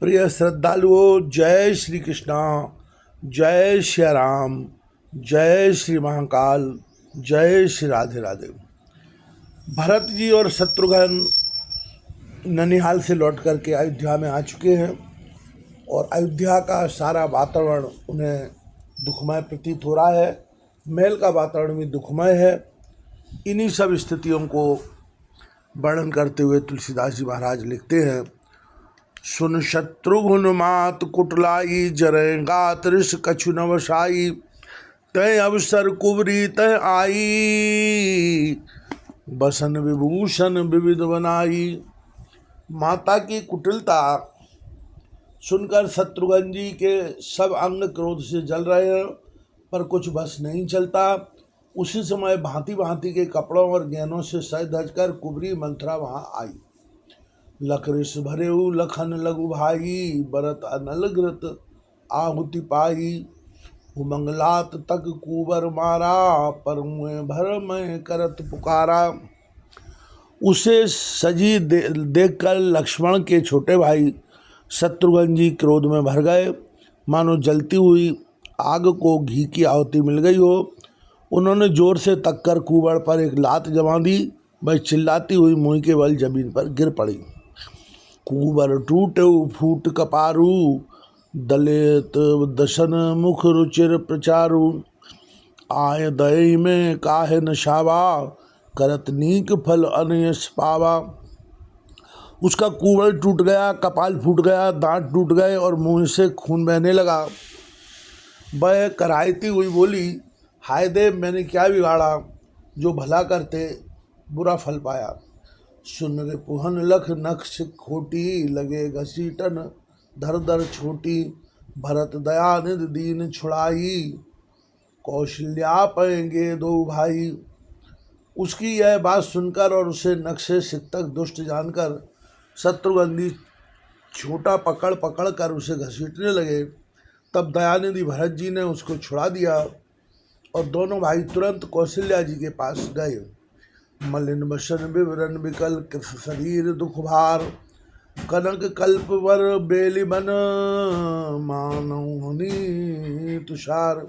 प्रिय श्रद्धालुओं, जय श्री कृष्णा, जय श्री राम, जय श्री महाकाल, जय श्री राधे राधे। भरत जी और शत्रुघ्न ननिहाल से लौट करके अयोध्या में आ चुके हैं और अयोध्या का सारा वातावरण उन्हें दुखमय प्रतीत हो रहा है। महल का वातावरण भी दुखमय है। इन्हीं सब स्थितियों को वर्णन करते हुए तुलसीदास जी महाराज लिखते हैं, सुन शत्रुघ्न मात कुटलाई, जरेगा त्रिश कछु नवसाई, तय अवसर कुबरी तय आई, बसन विभूषण विविध बनाई। माता की कुटिलता सुनकर शत्रुघ्न जी के सब अंग क्रोध से जल रहे हैं, पर कुछ बस नहीं चलता। उसी समय भांति भांति के कपड़ों और गहनों से सज धज कर कुबरी मंथरा वहां आई। लखरिस भरेऊ लखन लघु भाई, बरत अनल घृत आहुति पाई, उमंगलात तक कुबर मारा, पर मुँह भर में करत पुकारा। उसे सजी देखकर लक्ष्मण के छोटे भाई शत्रुघ्न जी क्रोध में भर गए, मानो जलती हुई आग को घी की आहुति मिल गई हो। उन्होंने जोर से तककर कुबड़ पर एक लात जमा दी। वह चिल्लाती हुई मुँह के बल जमीन पर गिर पड़ी। कुबर टूटे फूट कपारू, दलित दशन मुख रुचिर प्रचारू, आय दय में काहे नशावा, करत नीक फल अनयस पावा। उसका कुबड़ टूट गया, कपाल फूट गया, दांत टूट गए और मुंह से खून बहने लगा। वह कराहती हुई बोली, हाय देव, मैंने क्या बिगाड़ा जो भला करते बुरा फल पाया। सुन रे पुहन लख नक्श खोटी, लगे घसीटन धर धर छोटी, भरत दया निध दीन छुड़ाई, कौशल्या पाएंगे दो भाई। उसकी यह बात सुनकर और उसे नक्शे सिक्तक दुष्ट जानकर शत्रुघ्न जी छोटा पकड़ पकड़ कर उसे घसीटने लगे। तब दयानिधि भरत जी ने उसको छुड़ा दिया और दोनों भाई तुरंत कौशल्या जी के पास गए। मलिन बसन विवरण विकल कृष शरीर दुख भार, कनक कल्प वर बेली बन, मानवनी तुषार।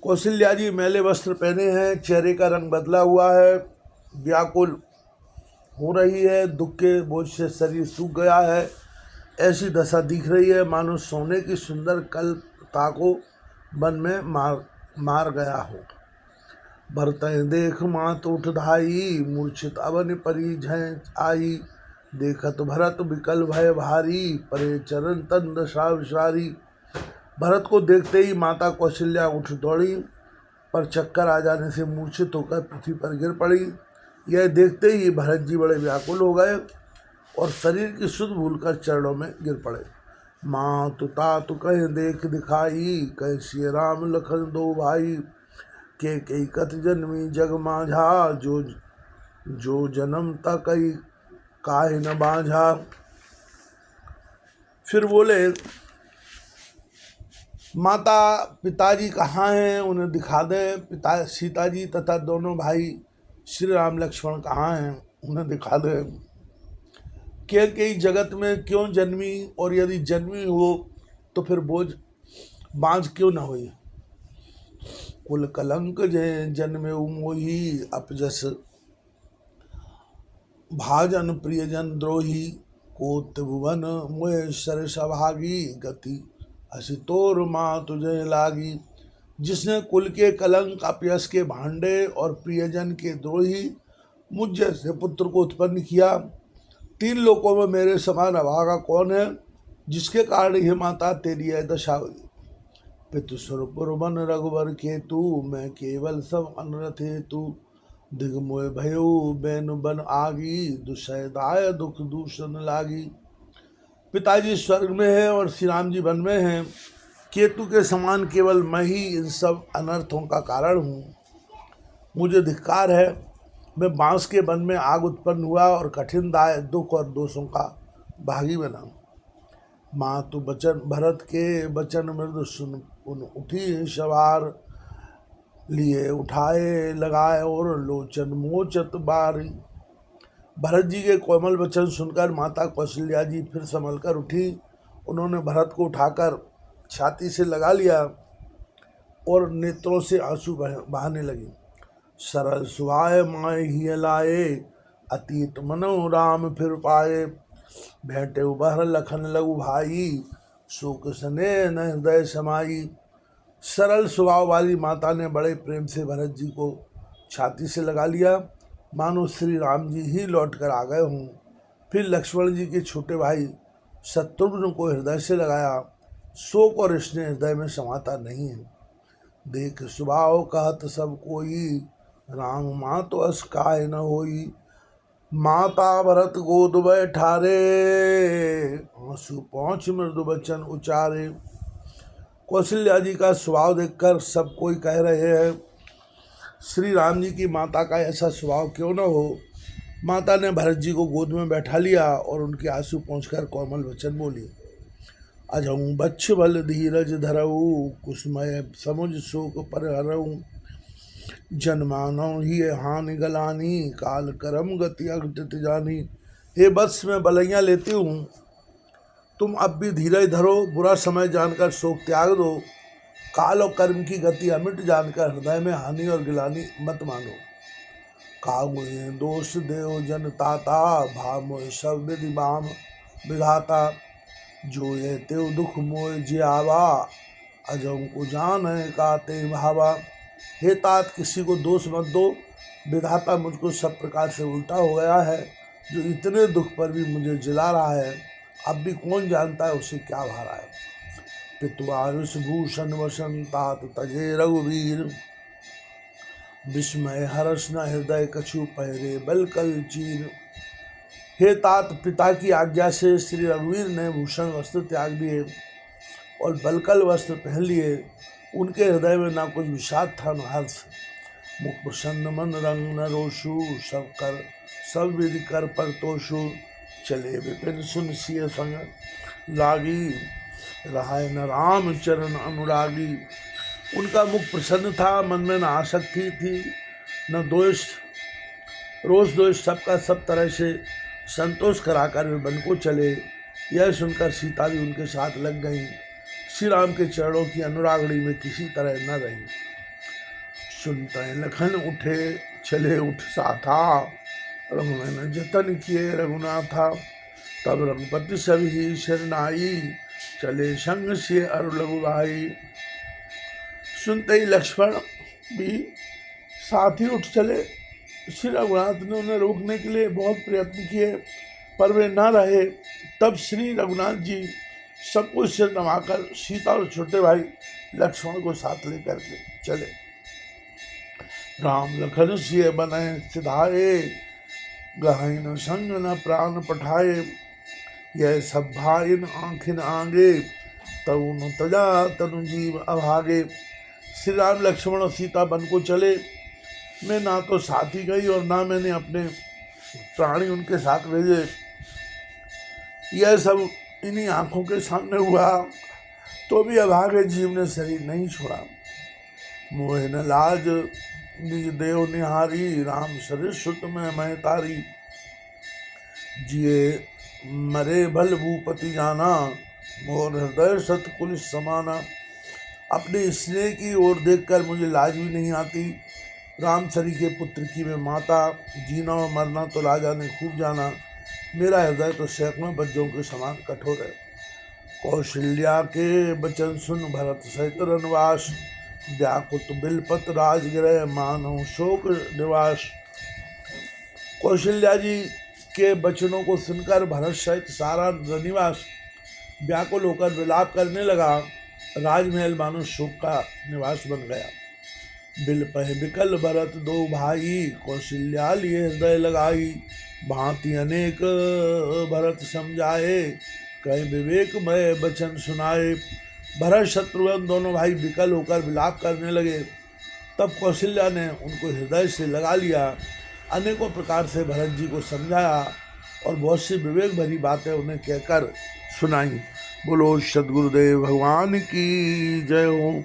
कौशल्या जी मैले वस्त्र पहने हैं, चेहरे का रंग बदला हुआ है, व्याकुल हो रही है, दुख के बोझ से शरीर सूख गया है। ऐसी दशा दिख रही है मानो सोने की सुंदर कल्पता को वन में मार गया हो। भरत देख मात उठ धाई, मूर्छित अवन परी झय आई, देखत भरत विकल भय भारी, परे चरण तन दशा विसारी। भरत को देखते ही माता कौशल्या उठ दौड़ी, पर चक्कर आ जाने से मूर्छित होकर पृथ्वी पर गिर पड़ी। यह देखते ही भरत जी बड़े व्याकुल हो गए और शरीर की सुध भूलकर चरणों में गिर पड़े। माँ तुता तु कह देख दिखाई, कह श्री राम लखन दो भाई, के कई कत जन्मी जग माझा, जो जन्म ता कई काहे न बाझा। फिर बोले, माता पिताजी कहाँ हैं, उन्हें दिखा दें। पिता सीता जी तथा दोनों भाई श्री राम लक्ष्मण कहाँ हैं, उन्हें दिखा दें। के कई जगत में क्यों जन्मी, और यदि जन्मी हो तो फिर बोझ बांझ क्यों न हुई। कुल कलंक जय जन्मे मोही, अपजस भाजन प्रियजन द्रोही, को त्रिभुवन मोह सरस भागी, गति असितोर माँ तुझे लागी। जिसने कुल के कलंक, अपयश के भांडे और प्रियजन के द्रोही मुझ जैसे पुत्र को उत्पन्न किया। तीन लोकों में मेरे समान अभागा कौन है, जिसके कारण ही माता तेरी यह दशा हुई। पितुस्वरूपुरबन रघुवर केतु, मैं केवल सब अनरथ हेतु, दिग्मोय भयो बैनु बन आगी, दुसैदाय दुख दूषण लागी। पिताजी स्वर्ग में है और श्री राम जी वन में हैं। केतु के समान केवल मैं ही इन सब अनर्थों का कारण हूँ। मुझे धिक्कार है, मैं बांस के वन में आग उत्पन्न हुआ और कठिन दाय दुख और दोषों का भागी बना। माँ तु बचन भरत के बचन मृदु सुन उठी सवार, लिए उठाए लगाए और लोचन मोचत बारी। भरत जी के कोमल वचन सुनकर माता कौशल्या जी फिर संभल कर उठी। उन्होंने भरत को उठाकर छाती से लगा लिया और नेत्रों से आंसू बहाने लगी। सरल सुहाय माए ही लाए, अतीत मनो राम फिर पाए। भेंटे उबहर लखन लघु भाई, शोक सने न हृदय समाई। सरल स्वभाव वाली माता ने बड़े प्रेम से भरत जी को छाती से लगा लिया, मानो श्री राम जी ही लौट कर आ गए हों। फिर लक्ष्मण जी के छोटे भाई शत्रुघ्न को हृदय से लगाया। शोक और स्नेह हृदय में समाता नहीं है। देख स्वभाव कहत सब कोई, राम माँ तो अस काय न होई। माता भरत गोद बैठारे, आंसू पहुँच मृदु बचन उचारे। कौशल्या जी का स्वभाव देखकर सब कोई कह रहे हैं, श्री राम जी की माता का ऐसा स्वभाव क्यों न हो। माता ने भरत जी को गोद में बैठा लिया और उनके आंसू पहुँचकर कोमल वचन बोली। अजहूँ बच्छ बल धीरज धरऊ, कुसमय समुझ शोक पर हरऊ। जन्मानौ ही हानि गलानी, काल करम गति अघटित जानी। हे बत्स, मैं बलैयाँ लेती हूँ, तुम अब भी धीरज धरो, बुरा समय जानकर शोक त्याग दो। काल और कर्म की गति अमिट जानकर हृदय में हानि और गिलानी मत मानो। कागुए दोष देव जनताता, भामोय सब विधि बाम विधाता। जो ये तेव दुख मोय जियावा, अजों को जान है काते भावा। हे तात, किसी को दोष मत दो, विधाता मुझको सब प्रकार से उल्टा हो गया है, जो इतने दुख पर भी मुझे जिला रहा है। अब भी कौन जानता है उसे क्या भारा है। पितुआयुष भूषण वसन तात तजे रघुवीर, विस्मय हर्ष न हृदय कछु पहरे बलकल चीर। हे तात, पिता की आज्ञा से श्री रघुवीर ने भूषण वस्त्र त्याग दिए और बलकल वस्त्र पहन लिए। उनके हृदय में ना कुछ विषाद था न हर्ष। मुख प्रसन्न मन रंग न रोषु, सब विधि कर पर तोषु। चले विपिन सुन सिय संग लागी, रहाय न राम चरण अनुरागी। उनका मुख प्रसन्न था, मन में न आसक्ति थी न दोष, रोष दोष, सबका सब तरह से संतोष कराकर वे वन को चले। यह सुनकर सीता भी उनके साथ लग गई। श्री राम के चरणों की अनुरागणी में किसी तरह न रही। सुनते लखन उठे चले उठ साथा, रघुनंदन जतन किए रघुनाथा। तब रघुपति सभी शरणाई, चले संग से अरु लघु भाई। सुनते ही लक्ष्मण भी साथ ही उठ चले। श्री रघुनाथ ने उन्हें रोकने के लिए बहुत प्रयत्न किए, पर वे न रहे। तब श्री रघुनाथ जी सबको सिर नवाकर सीता और छोटे भाई लक्ष्मण को साथ लेकर के चले। राम लखन सिय बने सिधाए, गहई न संग न प्राण पठाए। यह सब भाइन आँखिन आगे, तऊ न तजा तनु जीव अभागे। श्री राम लक्ष्मण और सीता वन को चले। मैं ना तो साथी गई और ना मैंने अपने प्राणी उनके साथ भेजे। यह सब इन्हीं आँखों के सामने हुआ, तो भी अभागे जीव ने शरीर नहीं छोड़ा। मोह न लाज निज देव निहारी, राम सरिस सुत में मैं तारी। जिए मरे भल भूपति जाना, मोर हृदय सतकुल समाना। अपने स्नेह की ओर देखकर मुझे लाज भी नहीं आती। रामसरी के पुत्र की मैं माता, जीना और मरना तो राजा ने खूब जाना। मेरा हृदय तो सैकड़ों बज्जों के समान कठोर है। कौशल्या के वचन सुन भरत सहित रनवास, व्याकुत बिलपत राजगृह मानव शोक निवास। कौशल्या जी के वचनों को सुनकर भरत सहित सारा रनिवास व्याकुल होकर विलाप करने लगा। राजमहल मानो शोक का निवास बन गया। बिलपह बिकल भरत दो भाई, कौशल्या लिए हृदय लगाई। भांति अनेक भरत समझाए, कई विवेकमय वचन सुनाए। भरत शत्रुघ्न दोनों भाई विकल होकर विलाप करने लगे। तब कौशल्या ने उनको हृदय से लगा लिया, अनेकों प्रकार से भरत जी को समझाया और बहुत सी विवेक भरी बातें उन्हें कहकर सुनाई। बोलो सद्गुरुदेव भगवान की जय हो।